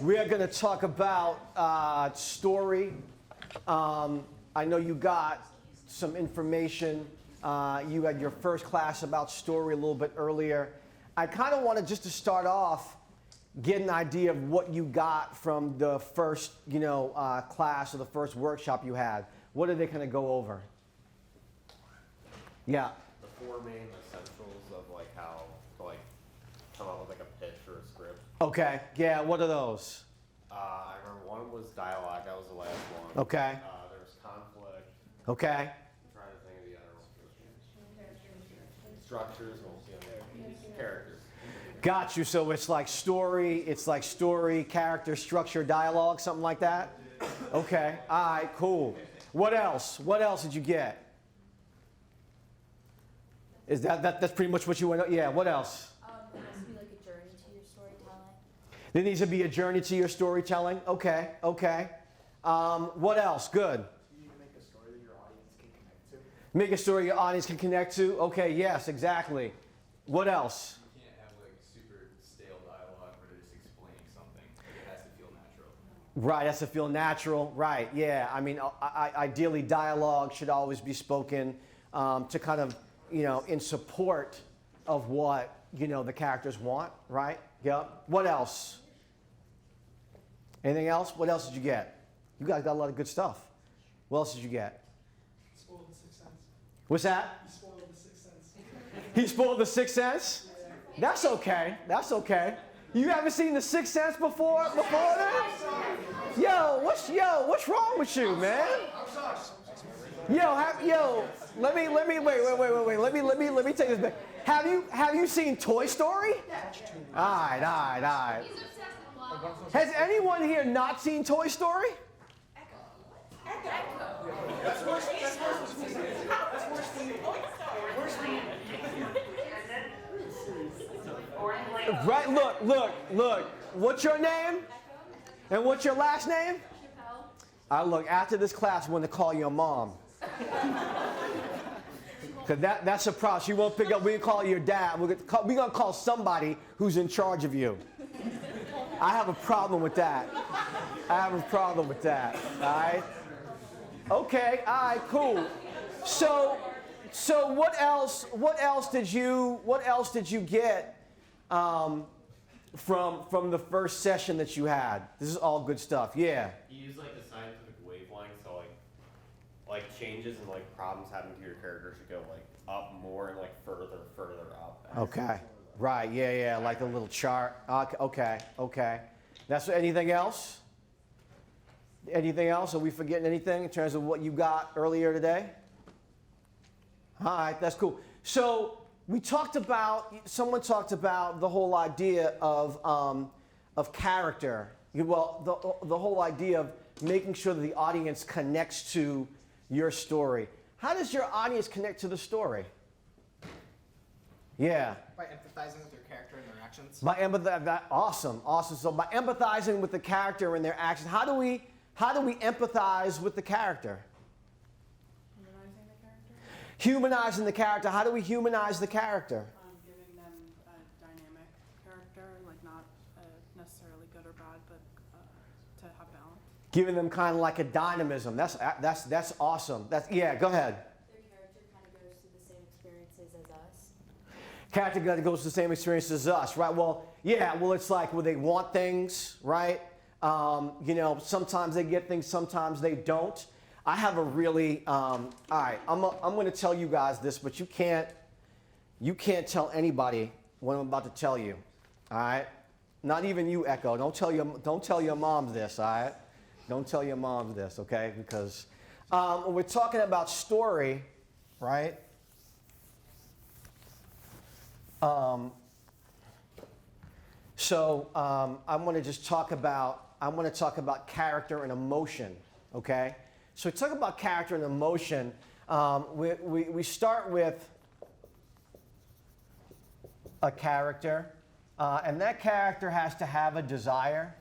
We are going to talk about story. I know you got some information. You had your first class about story a little bit earlier. I kind of wanted just to start off, get an idea of what you got from the first, class or the first workshop you had. What did they kind of go over? Yeah. The four main essentials of how to come up with a pitch or a script. Okay. Yeah. What are those? I remember one was dialogue. That was the last one. Okay. There was conflict. Okay. I'm trying to think of the other one. Structures. Characters. Got you. So it's like story, character, structure, dialogue, something like that? Okay. All right, cool. What else? What else did you get? Is that's pretty much what you went? Yeah. What else? There has to be like a journey to your storytelling. There needs to be a journey to your storytelling. Okay. Okay. What else? Good. You need to make a story that your audience can connect to. Make a story your audience can connect to. Okay. Yes. Exactly. What else? You can't have super stale dialogue where they're just explaining something. It has to feel natural. Right, has to feel natural. Right, yeah. I mean, ideally, dialogue should always be spoken to kind of, in support of what, the characters want, right? Yep. What else? Anything else? What else did you get? You guys got a lot of good stuff. What else did you get? Spoiled the Sixth Sense. What's that? He spoiled the Sixth Sense. He spoiled the Sixth Sense? That's okay. That's okay. You haven't seen the Sixth Sense before this? Yo, what's wrong with you, man? Let me wait. Let me take this back. Have you seen Toy Story? All right. Has anyone here not seen Toy Story? That's worse than Right, look. What's your name? And what's your last name? Look, after this class, I'm going to call your mom. Because that's a problem. She won't pick up. We're going to call your dad. We're going to call somebody who's in charge of you. I have a problem with that. All right? Okay, all right, cool. So what else did you get from the first session that you had? This is all good stuff. Yeah. You use the scientific wavelength, so changes and problems happening to your character should go up more and further up. Okay. Right. Yeah. Like a little chart. Okay. That's anything else? Anything else? Are we forgetting anything in terms of what you got earlier today? All right. That's cool. So someone talked about the whole idea of character. Well, the whole idea of making sure that the audience connects to your story. How does your audience connect to the story? Yeah. By empathizing with your character and their actions. Awesome. So by empathizing with the character and their actions, how do we empathize with the character? Humanizing the character. How do we humanize the character? Giving them a dynamic character, not necessarily good or bad, but to have balance. Giving them kind of like a dynamism. That's awesome. Go ahead. Their character kind of goes through the same experiences as us. Character goes through the same experiences as us, right? Well, yeah. Well, it's they want things, right? Sometimes they get things, sometimes they don't. I have a really, all right, I'm going to tell you guys this, but you can't tell anybody what I'm about to tell you, all right? Not even you, Echo. Don't tell your mom this, all right? Don't tell your mom this, okay? Because we're talking about story, right? I'm going to talk about character and emotion, okay? So we talk about character and emotion. We start with a character, and that character has to have a desire.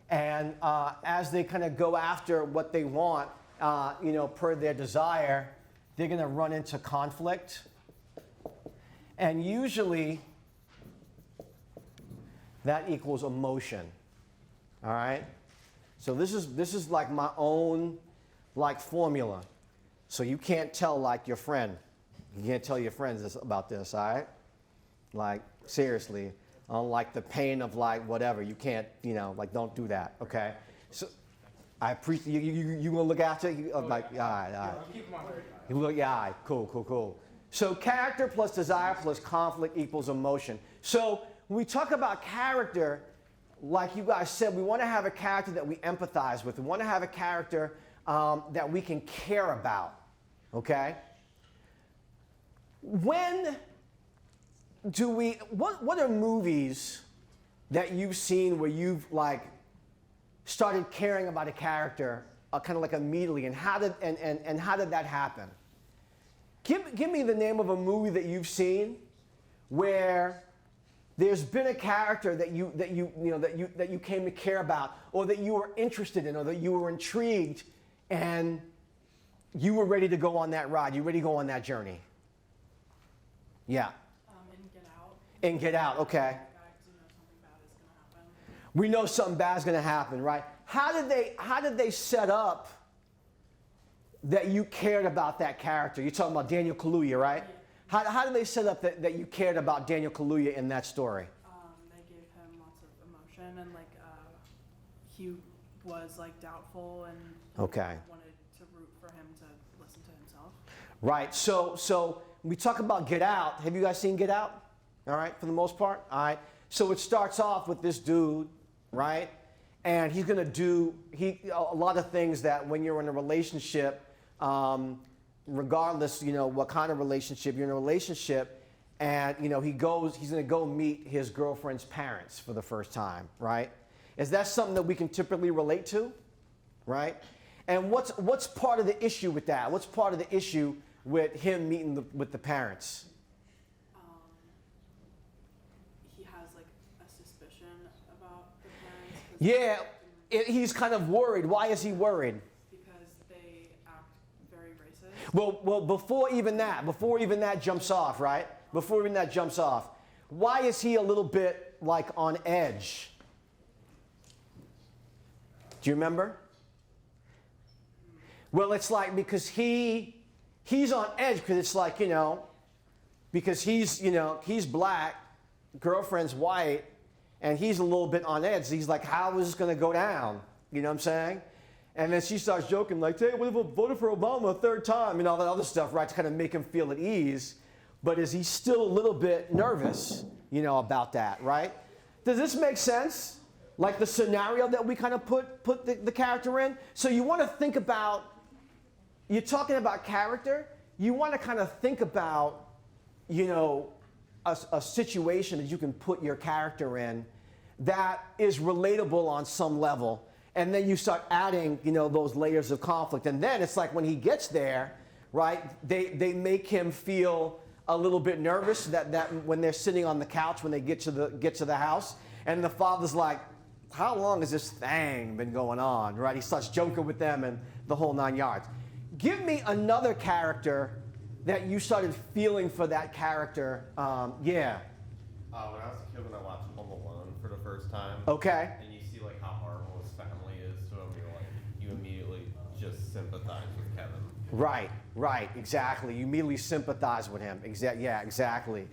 And as they kind of go after what they want, per their desire, they're going to run into conflict. And usually, that equals emotion. All right. So this is like my own like formula. So you can't tell like your friend. You can't tell your friends about this, all right? Like seriously, on like the pain of like whatever. You can't, like don't do that, okay? So I appreciate you gonna look after it? Like, all right. I'll keep them on very high. You look, yeah, all right, cool. So character plus desire plus conflict equals emotion. So when we talk about character, like you guys said, we want to have a character that we empathize with. We want to have a character that we can care about, okay? When do we, what are movies that you've seen where you've like started caring about a character kind of like immediately, and how did that happen? Give me the name of a movie that you've seen where there's been a character that you came to care about, or that you were interested in, or that you were intrigued, and you were ready to go on that ride. You were ready to go on that journey. Yeah. In Get Out. In Get Out, okay. Guys, something bad is gonna happen. We know something bad's going to happen, right? How did they set up that you cared about that character? You're talking about Daniel Kaluuya, right? How did they set up that you cared about Daniel Kaluuya in that story? They gave him lots of emotion, and he was like doubtful, and he Okay. wanted to root for him to listen to himself. Right. So we talk about Get Out. Have you guys seen Get Out? All right, for the most part. All right. So it starts off with this dude, right? And he's going to do a lot of things that when you're in a relationship, regardless, what kind of relationship you're in a relationship, and he's going to go meet his girlfriend's parents for the first time, right? Is that something that we can typically relate to, right? And what's part of the issue with that? What's part of the issue with him meeting with the parents? He has like a suspicion about the parents. 'Cause Yeah, he's kind of worried. Why is he worried? because they act very racist. Well, before even that jumps off, right? Before even that jumps off, why is he a little bit like on edge? Do you remember? Well, it's like because he's on edge because it's like, because he's black, girlfriend's white, and he's a little bit on edge. He's like, how is this going to go down? You know what I'm saying? And then she starts joking like, hey, what if I voted for Obama a third time? All that other stuff, right, to kind of make him feel at ease. But is he still a little bit nervous, about that, right? Does this make sense? Like the scenario that we kind of put the character in? So you want to think about, you're talking about character, you want to kind of think about, a situation that you can put your character in that is relatable on some level. And then you start adding, those layers of conflict. And then it's like when he gets there, right, they make him feel a little bit nervous that when they're sitting on the couch when they get to the house. And the father's like, how long has this thing been going on, right? He starts joking with them and the whole 9 yards. Give me another character that you started feeling for that character. Yeah. When I was a kid, when I watched Home Alone for the first time, Okay. and you see like how horrible his family is to him, you immediately just sympathize with Kevin. Right, exactly. You immediately sympathize with him. Exactly.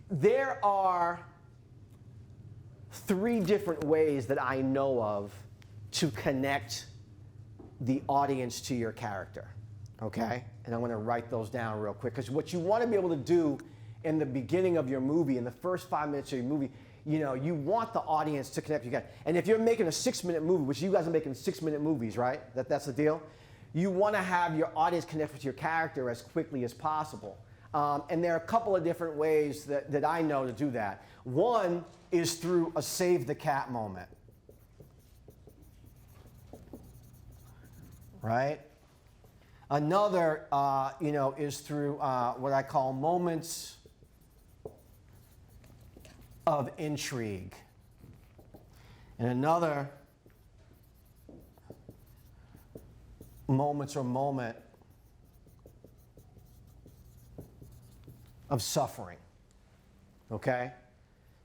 There are 3 different ways that I know of to connect the audience to your character, okay? And I'm gonna write those down real quick, because what you wanna be able to do in the beginning of your movie, in the first 5 minutes of your movie, you want the audience to connect with you guys. And if you're making a 6-minute movie, which you guys are making 6-minute movies, right? That's the deal? You wanna have your audience connect with your character as quickly as possible. And there are a couple of different ways that I know to do that. One is through a save the cat moment. Right? Another, is through what I call moments of intrigue. And another moment of suffering. Okay?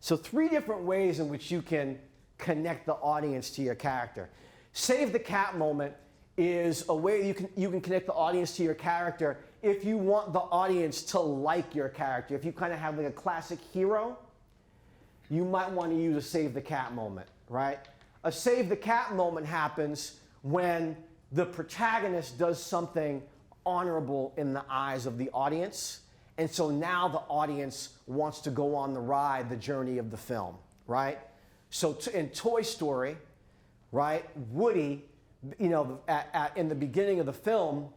So 3 different ways in which you can connect the audience to your character. Save the cat moment is a way you can connect the audience to your character if you want the audience to like your character. If you kind of have like a classic hero, you might want to use a save the cat moment, right? A save the cat moment happens when the protagonist does something honorable in the eyes of the audience. And so now the audience wants to go on the ride, the journey of the film, right? So in Toy Story, right, Woody, you know, in the beginning of the film,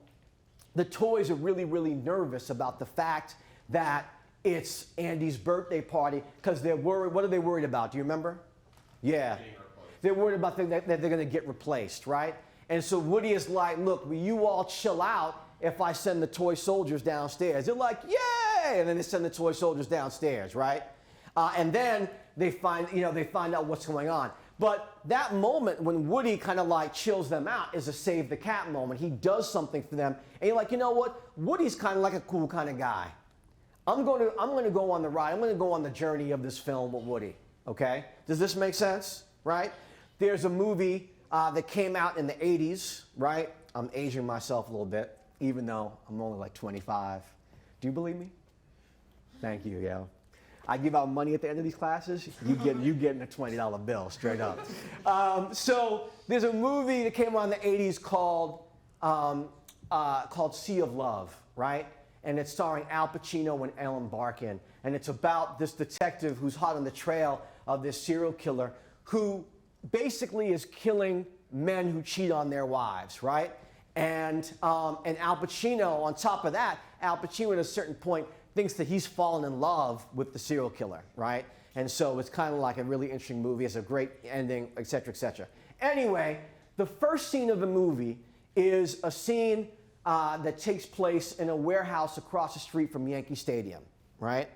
the toys are really, really nervous about the fact that it's Andy's birthday party because they're worried. What are they worried about? Do you remember? Yeah. They're worried about that they're going to get replaced, right? And so Woody is like, look, will you all chill out if I send the toy soldiers downstairs? They're like, yay! And then they send the toy soldiers downstairs, right? And then they find out what's going on. But that moment when Woody kind of like chills them out is a save the cat moment. He does something for them. And you're like, you know what? Woody's kind of like a cool kind of guy. I'm going to go on the ride. I'm going to go on the journey of this film with Woody. Okay? Does this make sense? Right? There's a movie that came out in the 80s, right? I'm aging myself a little bit, even though I'm only like 25. Do you believe me? Thank you, yeah. I give out money at the end of these classes. You getting a $20 bill straight up. So there's a movie that came out in the 80s called Sea of Love, right? And it's starring Al Pacino and Ellen Barkin. And it's about this detective who's hot on the trail of this serial killer who basically is killing men who cheat on their wives, right? And Al Pacino, on top of that, Al Pacino at a certain point thinks that he's fallen in love with the serial killer, right? And so it's kind of like a really interesting movie. It's a great ending, et cetera, et cetera. Anyway, the first scene of the movie is a scene that takes place in a warehouse across the street from Yankee Stadium, right?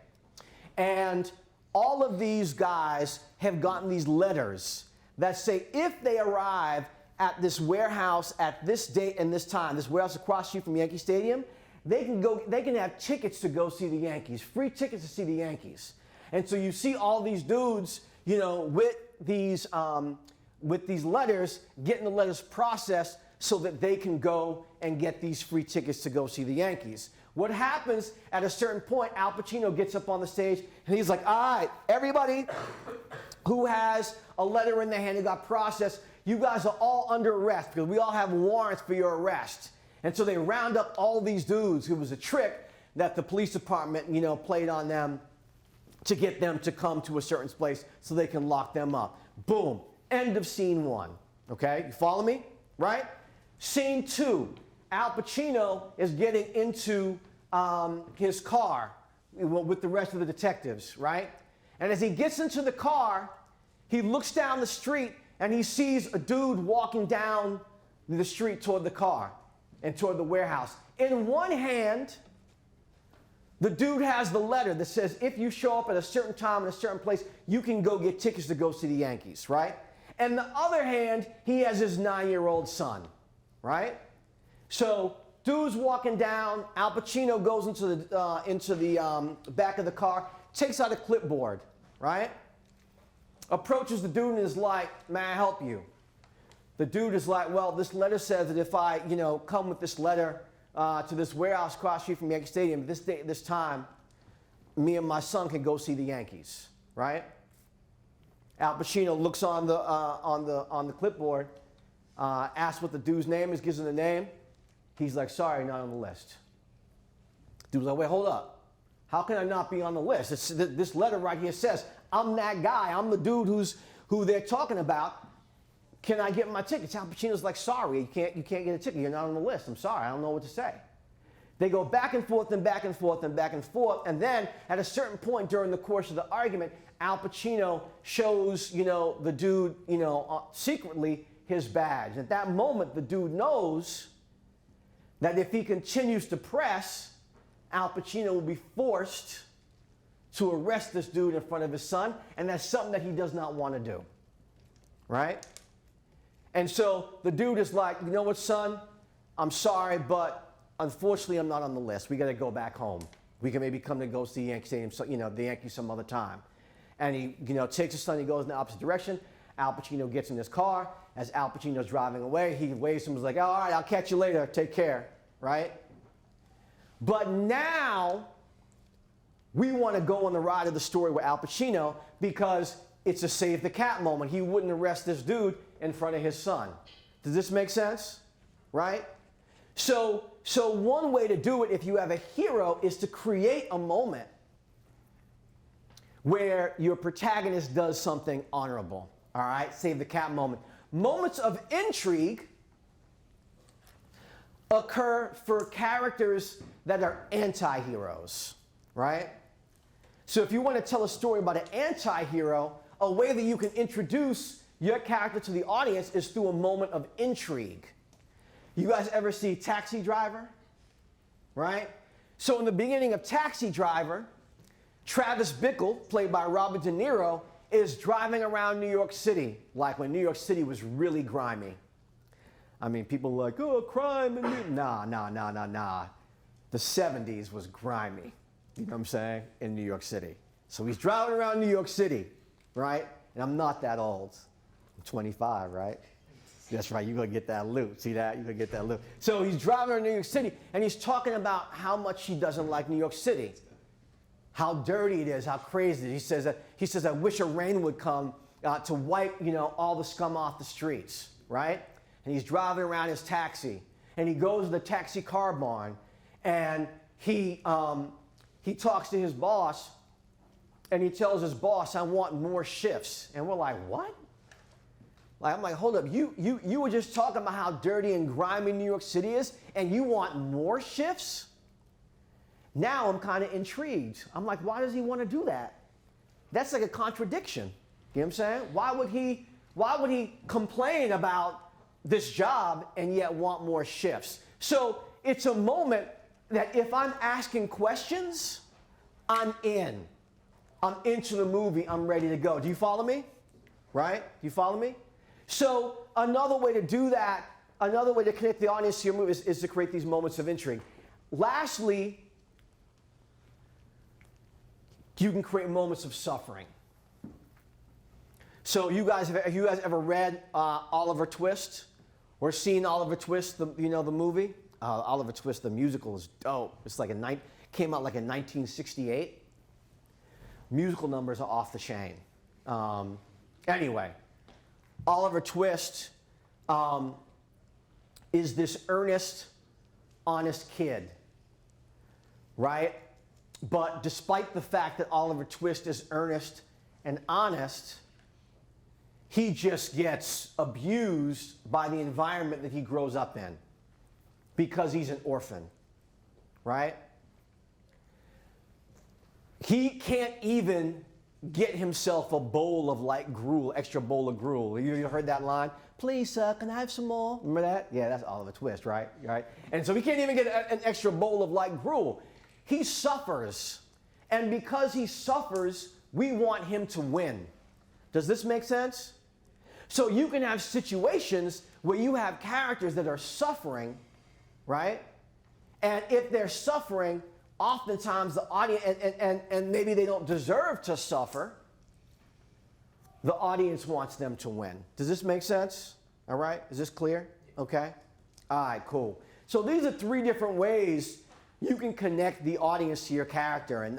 And all of these guys have gotten these letters that say if they arrive at this warehouse at this date and this time, this warehouse across the street from Yankee Stadium, they can have tickets to go see the Yankees, free tickets to see the Yankees. And so you see all these dudes, you know, with these letters, getting the letters processed so that they can go and get these free tickets to go see the Yankees. What happens at a certain point, Al Pacino gets up on the stage and he's like, all right, everybody who has a letter in their hand that got processed, you guys are all under arrest because we all have warrants for your arrest. And so they round up all these dudes. It was a trick that the police department, you know, played on them to get them to come to a certain place so they can lock them up. Boom. End of scene 1. Okay? You follow me? Right? Scene 2. Al Pacino is getting into his car with the rest of the detectives, right? And as he gets into the car, he looks down the street and he sees a dude walking down the street toward the car and toward the warehouse. In one hand, the dude has the letter that says if you show up at a certain time in a certain place, you can go get tickets to go see the Yankees, right? And the other hand, he has his 9-year-old son, right? So dude's walking down. Al Pacino goes into the back of the car, takes out a clipboard, right? Approaches the dude and is like, may I help you? The dude is like, well, this letter says that if I, you know, come with this letter to this warehouse across the street from Yankee Stadium, this day, this time, me and my son can go see the Yankees, right? Al Pacino looks on the clipboard, asks what the dude's name is, gives him the name. He's like, sorry, not on the list. Dude's like, wait, hold up. How can I not be on the list? This letter right here says, I'm that guy. I'm the dude who they're talking about. Can I get my tickets? Al Pacino's like, sorry, you can't get a ticket. You're not on the list. I'm sorry. I don't know what to say. They go back and forth and back and forth and back and forth. And then at a certain point during the course of the argument, Al Pacino shows, you know, the dude, you know, secretly his badge. At that moment, the dude knows that if he continues to press, Al Pacino will be forced to arrest this dude in front of his son. And that's something that he does not want to do, right? And so the dude is like, you know what, son? I'm sorry, but unfortunately, I'm not on the list. We got to go back home. We can maybe come to go see Yankee Stadium, you know, the Yankees some other time. and he, takes his son, he goes in the opposite direction. Al Pacino gets in his car. As Al Pacino's driving away, he waves to him, he's like, all right, I'll catch you later, take care, right? But now, we want to go on the ride of the story with Al Pacino because it's a save the cat moment. He wouldn't arrest this dude in front of his son. Does this make sense? Right? So one way to do it if you have a hero is to create a moment where your protagonist does something honorable. All right? Save the cat moment. Moments of intrigue occur for characters that are anti-heroes, right? So if you want to tell a story about an anti-hero, a way that you can introduce your character to the audience is through a moment of intrigue. You guys ever see Taxi Driver? Right? So in the beginning of Taxi Driver, Travis Bickle, played by Robert De Niro, is driving around New York City, like when New York City was really grimy. I mean, people were like, oh, crime. Nah. The 70s was grimy. You know what I'm saying? In New York City. So he's driving around New York City, right? And I'm not that old. I'm 25, right? That's right, you're gonna get that loot. See that? You're gonna get that loot. So he's driving around New York City, and he's talking about how much he doesn't like New York City. How dirty it is, how crazy it is. He says, I wish a rain would come to wipe, all the scum off the streets, right? And he's driving around his taxi, and he goes to the taxi car barn, and he talks to his boss, and he tells his boss, I want more shifts. And we're like, what? I'm like, hold up, you were just talking about how dirty and grimy New York City is, and you want more shifts? Now I'm kind of intrigued. I'm like, why does he want to do that? That's like a contradiction. You know what I'm saying? Why would he complain about this job and yet want more shifts? So it's a moment that if I'm asking questions, I'm in. I'm into the movie. I'm ready to go. Do you follow me? Right? Do you follow me? So another way to do that, another way to connect the audience to your movie is to create these moments of intrigue. Lastly, you can create moments of suffering. So have you guys ever read Oliver Twist or seen Oliver Twist, the movie? Oliver Twist, the musical, is dope. It's like came out like in 1968. Musical numbers are off the chain. Anyway, Oliver Twist is this earnest, honest kid, right? But despite the fact that Oliver Twist is earnest and honest, he just gets abused by the environment that he grows up in because he's an orphan, right? He can't even get himself a bowl of extra bowl of gruel. You heard that line? Please, sir, can I have some more? Remember that? Yeah, that's Oliver Twist, right? And so he can't even get an extra bowl of gruel. He suffers. And because he suffers, we want him to win. Does this make sense? So you can have situations where you have characters that are suffering, right? And if they're suffering, oftentimes the audience, and maybe they don't deserve to suffer, the audience wants them to win. Does this make sense? All right? Is this clear? Okay? All right, cool. So these are 3 different ways you can connect the audience to your character. And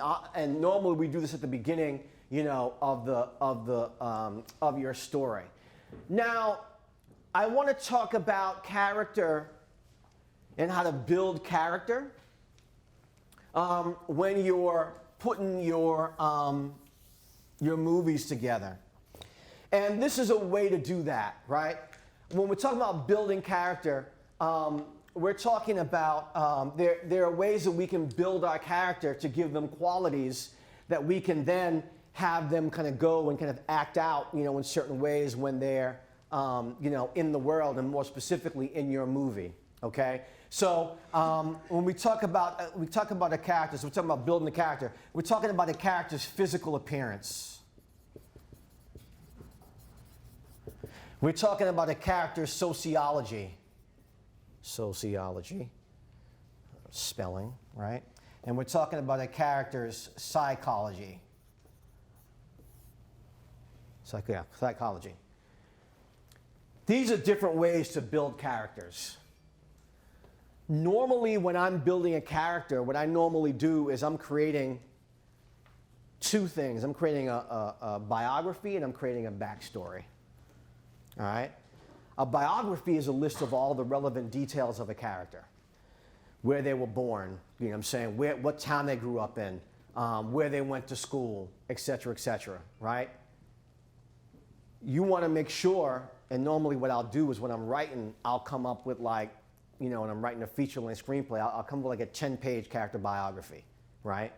normally we do this at the beginning, of your story. Now, I want to talk about character and how to build character when you're putting your movies together. And this is a way to do that, right? When we're talking about building character, we're talking about there are ways that we can build our character to give them qualities that we can then have them kind of go and kind of act out, in certain ways when they're, in the world, and more specifically in your movie. Okay, so when we talk about a character, so we're talking about building the character. We're talking about a character's physical appearance. We're talking about a character's sociology, spelling, right? And we're talking about a character's psychology. Psychology. These are different ways to build characters. Normally, when I'm building a character, what I normally do is I'm creating two things. I'm creating a biography and I'm creating a backstory. All right? A biography is a list of all the relevant details of a character. Where they were born, you know what I'm saying? What town they grew up in, where they went to school, et cetera, right? You want to make sure, and normally what I'll do is when I'm writing, I'll come up with like, you know, when I'm writing a feature-length screenplay, I'll come with like a 10-page character biography, right?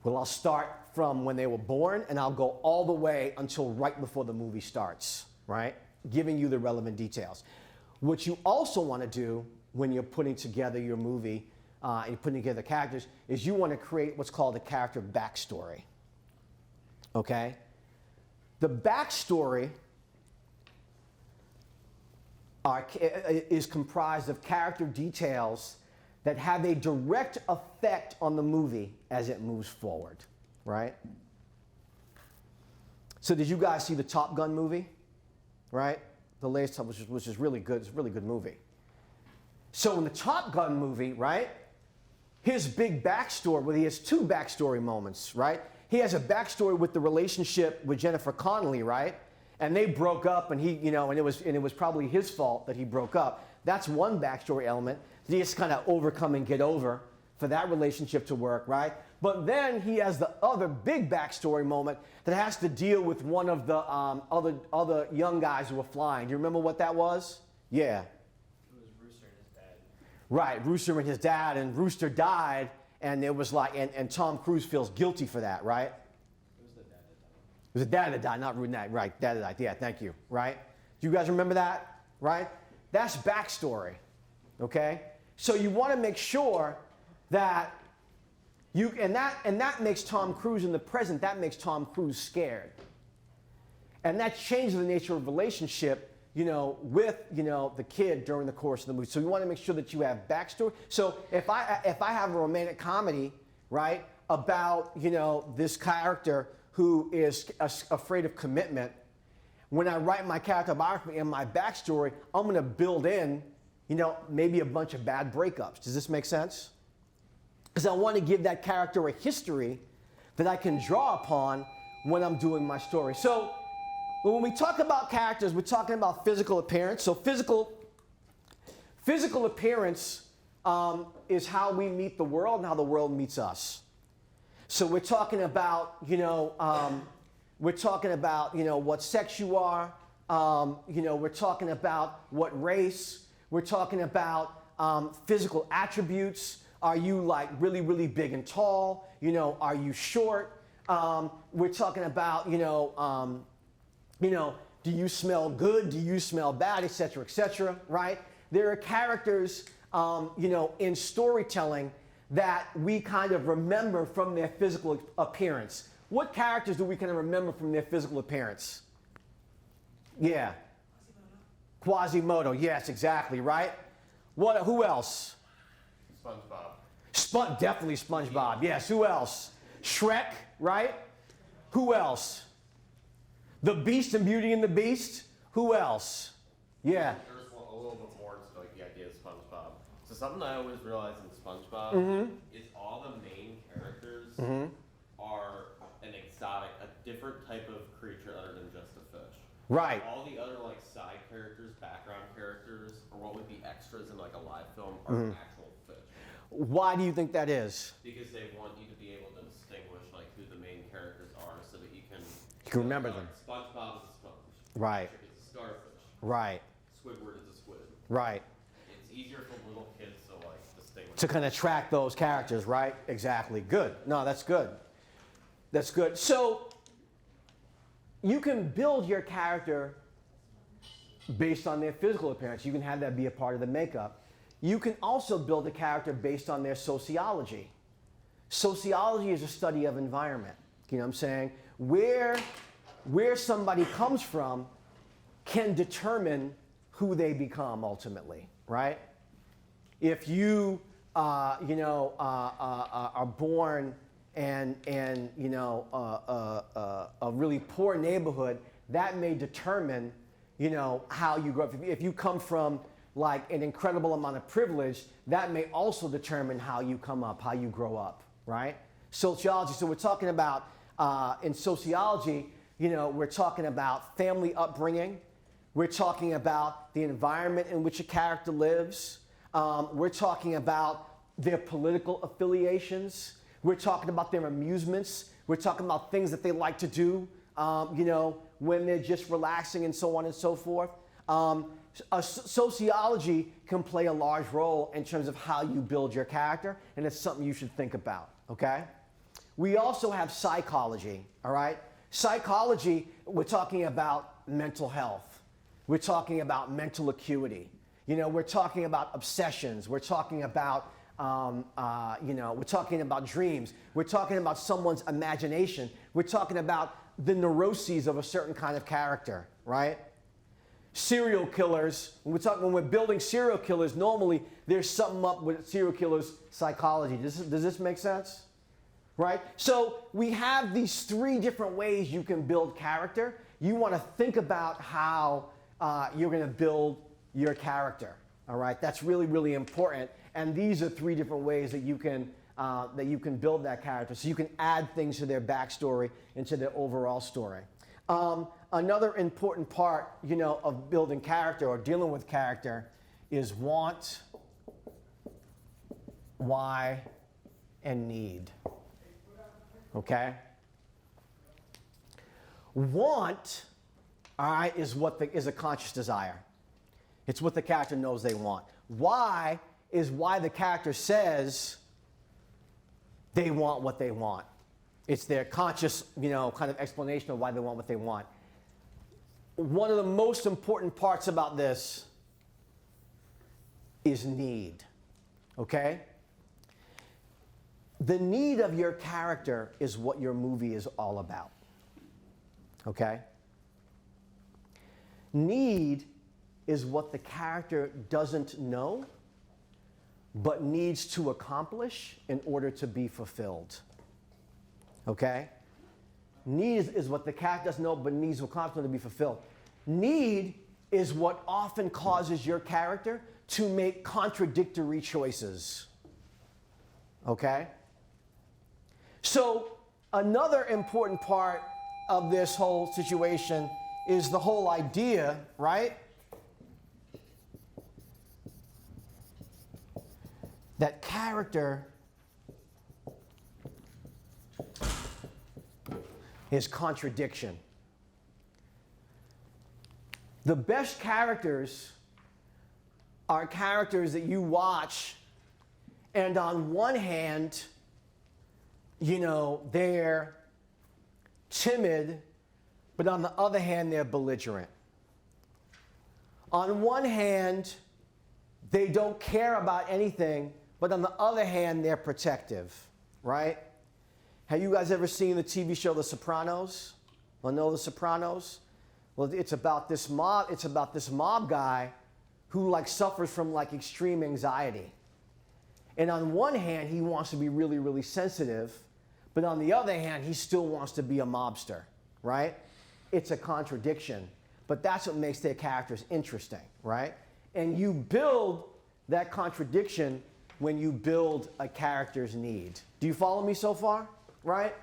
Well, I'll start from when they were born, and I'll go all the way until right before the movie starts, right? Giving you the relevant details. What you also want to do when you're putting together your movie and you're putting together characters is you want to create what's called a character backstory, okay? The backstory is comprised of character details that have a direct effect on the movie as it moves forward, right? So did you guys see the Top Gun movie, right? The latest, which is really good. It's a really good movie. So in the Top Gun movie, right, his big backstory, well, he has two backstory moments, right? He has a backstory with the relationship with Jennifer Connelly, right? And they broke up, and he, you know, and it was probably his fault that he broke up. That's one backstory element that he has to kind of overcome and get over for that relationship to work, right? But then he has the other big backstory moment that has to deal with one of the other young guys who were flying. Do you remember what that was? Yeah. It was Rooster and his dad. Right, Rooster and his dad, and Rooster died, and it was like, and Tom Cruise feels guilty for that, right? It was the dad that died, not Rude Night. Right, dad that died. Yeah, thank you. Right? Do you guys remember that? Right? That's backstory. Okay? So you want to make sure that you, and that makes Tom Cruise in the present, that makes Tom Cruise scared. And that changes the nature of relationship, you know, with, you know, the kid during the course of the movie. So you want to make sure that you have backstory. So if I have a romantic comedy, right, about, you know, this character who is afraid of commitment, when I write my character biography and my backstory, I'm going to build in, you know, maybe a bunch of bad breakups. Does this make sense? Because I want to give that character a history that I can draw upon when I'm doing my story. So when we talk about characters, we're talking about physical appearance. So physical appearance is how we meet the world and how the world meets us. So we're talking about, you know, what sex you are. You know, we're talking about what race. We're talking about physical attributes. Are you like really, really big and tall? You know, are you short? We're talking about, you know, do you smell good? Do you smell bad? Et cetera, right? There are characters, you know, in storytelling that we kind of remember from their physical appearance. What characters do we kind of remember from their physical appearance? Yeah. Quasimodo, yes, exactly, right? Who else? SpongeBob. Definitely SpongeBob, yes. Who else? Shrek, right? Who else? The Beast and Beauty and the Beast? Who else? Yeah. There's a little bit more to like the idea of SpongeBob. So something I always realize in SpongeBob is all the main characters are an exotic, a different type of creature other than just a fish. Right. All the other like side characters, background characters, or what would be extras in like a live film are actual fish. Why do you think that is? Because they want you to be able to distinguish like who the main characters are, so that you can remember them. SpongeBob is a sponge. Right. Patrick is a starfish. Right. Squidward is a squid. Right. It's easier for little kids to like distinguish. To kind of track those characters, right? Exactly. Good. No, that's good. That's good. So you can build your character based on their physical appearance. You can have that be a part of the makeup. You can also build a character based on their sociology. Sociology is a study of environment. You know what I'm saying? Where somebody comes from can determine who they become ultimately, right? If you, are born and you know, a really poor neighborhood, that may determine, you know, how you grow up. If you come from like an incredible amount of privilege, that may also determine how you come up, how you grow up, right? Sociology, so we're talking about, in sociology, you know, we're talking about family upbringing. We're talking about the environment in which a character lives. We're talking about their political affiliations. We're talking about their amusements. We're talking about things that they like to do, you know, when they're just relaxing and so on and so forth. Sociology can play a large role in terms of how you build your character, and it's something you should think about, okay? We also have psychology, all right? Psychology, we're talking about mental health. We're talking about mental acuity. You know, we're talking about obsessions. We're talking about, you know, we're talking about dreams. We're talking about someone's imagination. We're talking about the neuroses of a certain kind of character, right? Serial killers, when we're building serial killers, normally there's something up with serial killers' psychology. Does this make sense? Right? So we have these three different ways you can build character. You want to think about how you're going to build your character. All right? That's really, really important. And these are three different ways that you can build that character. So you can add things to their backstory and to their overall story. Another important part, you know, of building character or dealing with character is want, why, and need. Okay? Want, all right, is a conscious desire. It's what the character knows they want. Why is why the character says they want what they want. It's their conscious, you know, kind of explanation of why they want what they want. One of the most important parts about this is need. Okay? The need of your character is what your movie is all about. Okay? Need is what the character doesn't know, but needs to accomplish in order to be fulfilled. Okay? Need is what the character doesn't know, but needs to accomplish to be fulfilled. Need is what often causes your character to make contradictory choices. Okay? So, another important part of this whole situation is the whole idea, right? That character is contradiction. The best characters are characters that you watch, and on one hand, you know, they're timid, but on the other hand, they're belligerent. On one hand, they don't care about anything, but on the other hand, they're protective, right? Have you guys ever seen the TV show The Sopranos? Well, know The Sopranos? Well, it's about this mob guy who like suffers from like extreme anxiety. And on one hand, he wants to be really, really sensitive, but on the other hand, he still wants to be a mobster, right? It's a contradiction, but that's what makes their characters interesting, right? And you build that contradiction when you build a character's need. Do you follow me so far? Right?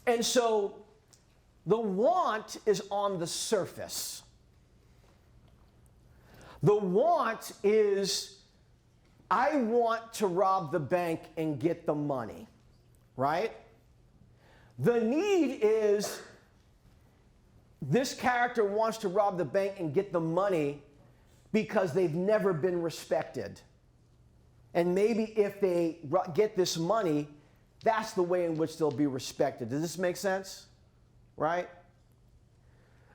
And so the want is on the surface. The want is, I want to rob the bank and get the money, right? The need is, this character wants to rob the bank and get the money because they've never been respected. And maybe if they get this money, that's the way in which they'll be respected. Does this make sense? Right?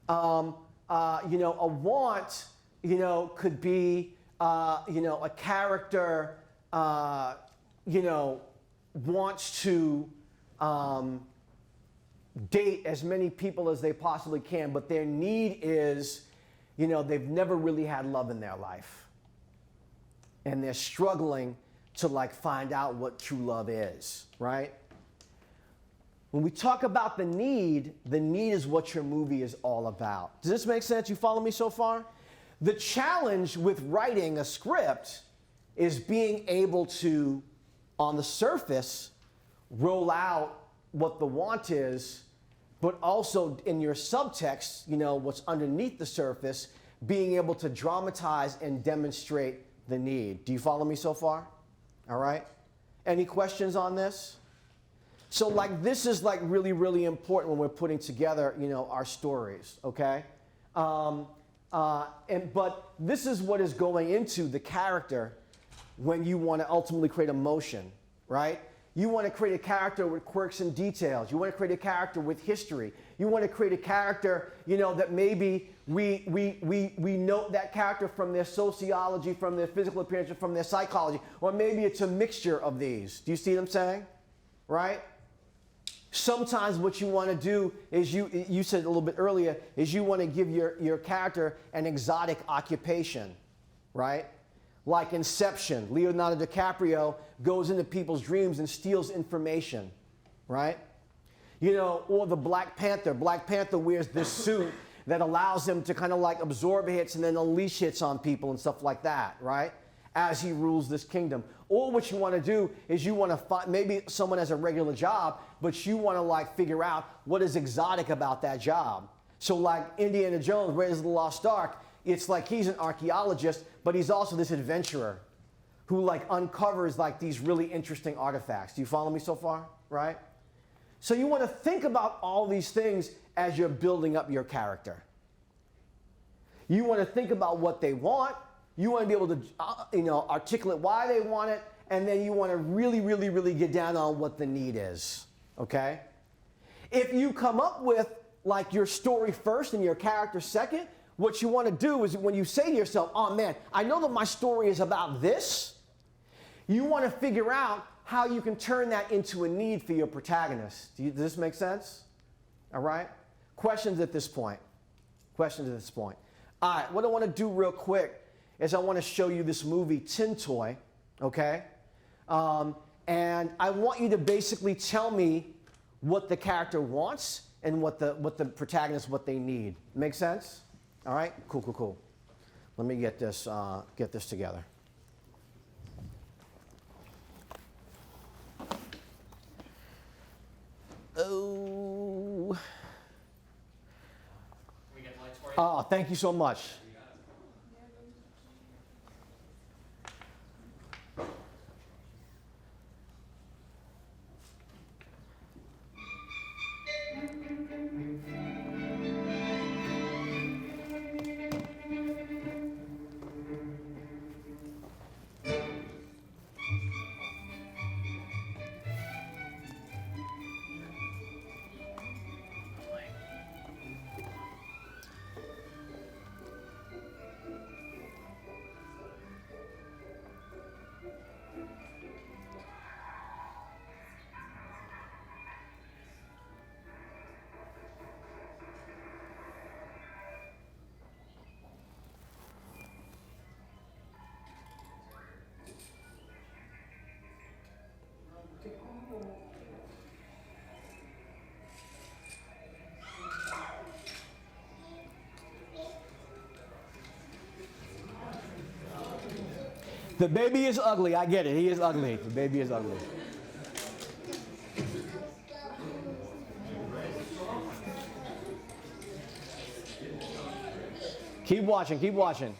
You know, a want, you know, could be, you know, a character, you know, wants to date as many people as they possibly can, but their need is, you know, they've never really had love in their life. And they're struggling to like find out what true love is, right? When we talk about the need is what your movie is all about. Does this make sense? You follow me so far? The challenge with writing a script is being able to, on the surface, roll out what the want is, but also in your subtext, what's underneath the surface, being able to dramatize and demonstrate the need. Do you follow me so far? All right? Any questions on this? So this is really, really important when we're putting together, our stories, okay? But this is what is going into the character when you want to ultimately create emotion, right? You want to create a character with quirks and details. You want to create a character with history. You want to create a character, that maybe we note that character from their sociology, from their physical appearance, from their psychology, or maybe it's a mixture of these. Do you see what I'm saying? Right? Sometimes what you want to do is you said a little bit earlier, is you want to give your character an exotic occupation, right? Like Inception, Leonardo DiCaprio goes into people's dreams and steals information, right? Or the Black Panther. Black Panther wears this suit that allows him to kind of absorb hits and then unleash hits on people and stuff like that, right? As he rules this kingdom. Or what you want to do is you want to find, maybe someone has a regular job, but you want to figure out what is exotic about that job. So Indiana Jones, Raiders of the Lost Ark, it's he's an archaeologist, but he's also this adventurer who uncovers these really interesting artifacts. Do you follow me so far? Right? So you want to think about all these things as you're building up your character. You want to think about what they want. You want to be able to, articulate why they want it, and then you want to really, really, really get down on what the need is. Okay? If you come up with your story first and your character second, what you want to do is when you say to yourself, oh man, I know that my story is about this, you want to figure out how you can turn that into a need for your protagonist. Does this make sense? All right? Questions at this point? Questions at this point? All right, what I want to do real quick is I want to show you this movie, Tin Toy, okay? And I want you to basically tell me what the character wants and what the protagonist, what they need. Make sense? All right? Cool, cool, cool. Let me get this together. Oh. Can we get the lights for you? Oh, thank you so much. The baby is ugly. I get it. He is ugly. The baby is ugly. Keep watching. Keep watching.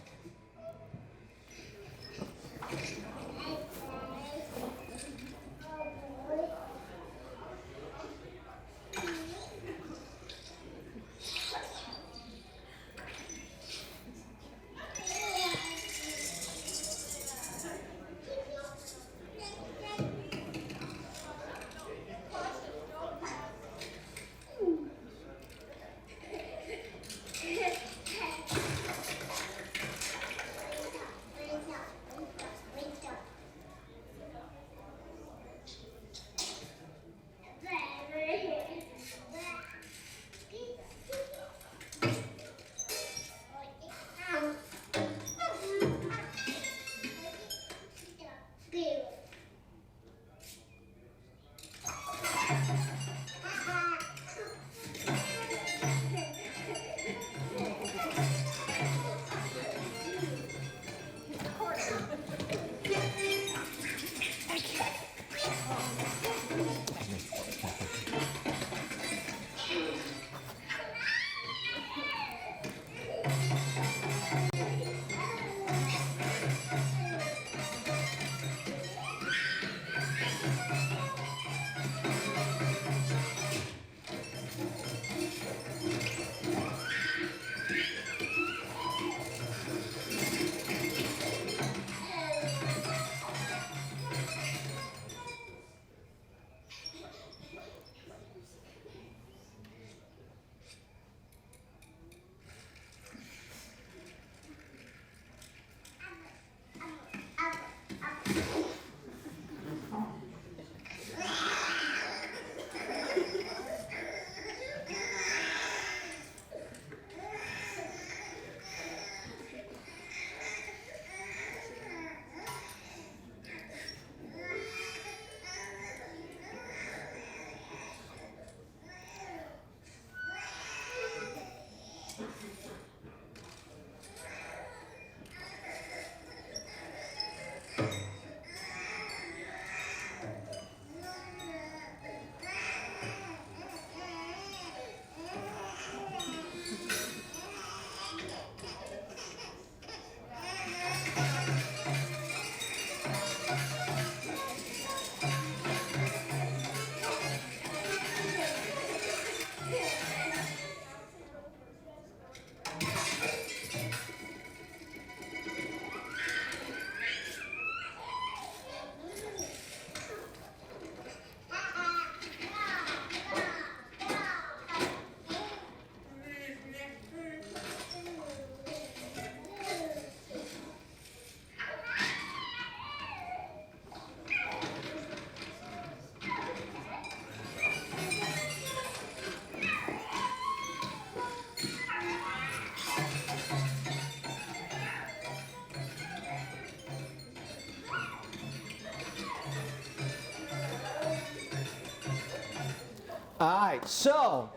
All right, so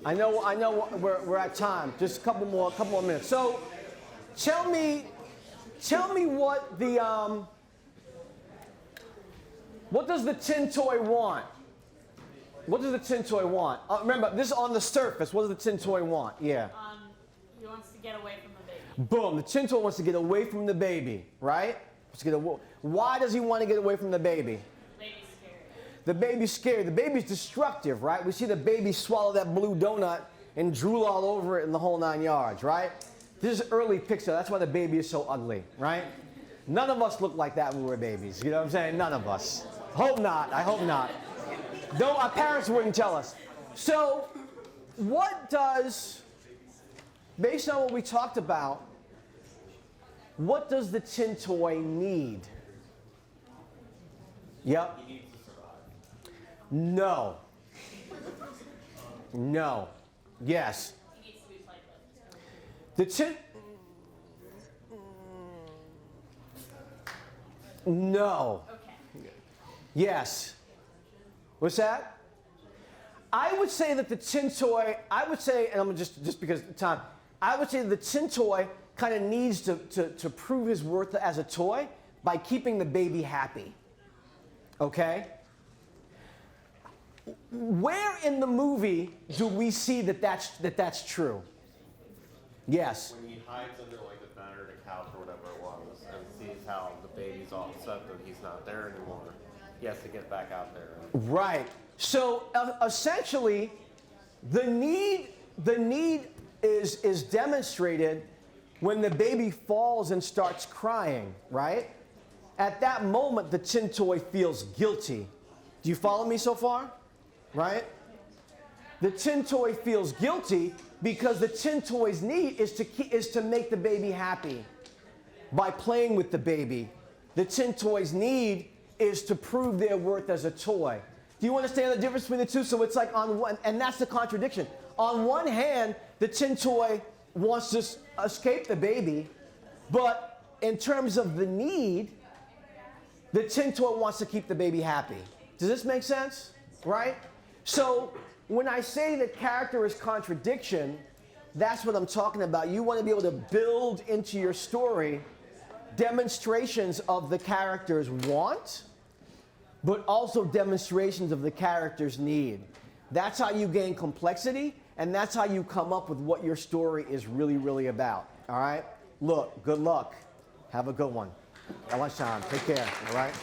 I know we're at time. Just a couple more minutes. So tell me what the what does the tin toy want? What does the tin toy want? Remember, this is on the surface. What does the tin toy want? Yeah. He wants to get away from the baby. Boom. The tin toy wants to get away from the baby, right? Why does he want to get away from the baby? Baby's scared. The baby's scared. The baby's destructive, right? We see the baby swallow that blue donut and drool all over it in the whole 9 yards, right? This is early picture. That's why the baby is so ugly, right? None of us look like that when we were babies. You know what I'm saying? None of us. Hope not. I hope not. Though our parents wouldn't tell us. So, what does, based on what we talked about, what does the tin toy need? Yep. He needs to survive. No. No. Yes. He needs to be played with. The tin. No. Okay. Yes. What's that? I would say that the tin toy, I would say, and I'm just because of time, I would say the tin toy kind of needs to prove his worth as a toy by keeping the baby happy. Okay? Where in the movie do we see that that's true? Yes. When he hides under like the bed or the couch or whatever it was, and sees how the baby's all upset that he's not there anymore, he has to get back out there. Right. So essentially, the need is demonstrated when the baby falls and starts crying, right? At that moment, the tin toy feels guilty. Do you follow me so far? Right? The tin toy feels guilty because the tin toy's need is to make the baby happy by playing with the baby. The tin toy's need is to prove their worth as a toy. Do you understand the difference between the two? So it's like on one, and that's the contradiction. On one hand, the tin toy wants to escape the baby, but in terms of the need, the tin toy wants to keep the baby happy. Does this make sense? Right? So when I say that character is contradiction, that's what I'm talking about. You want to be able to build into your story demonstrations of the character's want, but also demonstrations of the character's need. That's how you gain complexity, and that's how you come up with what your story is really, really about. All right? Look, good luck. Have a good one. At lunchtime. Take care. All right?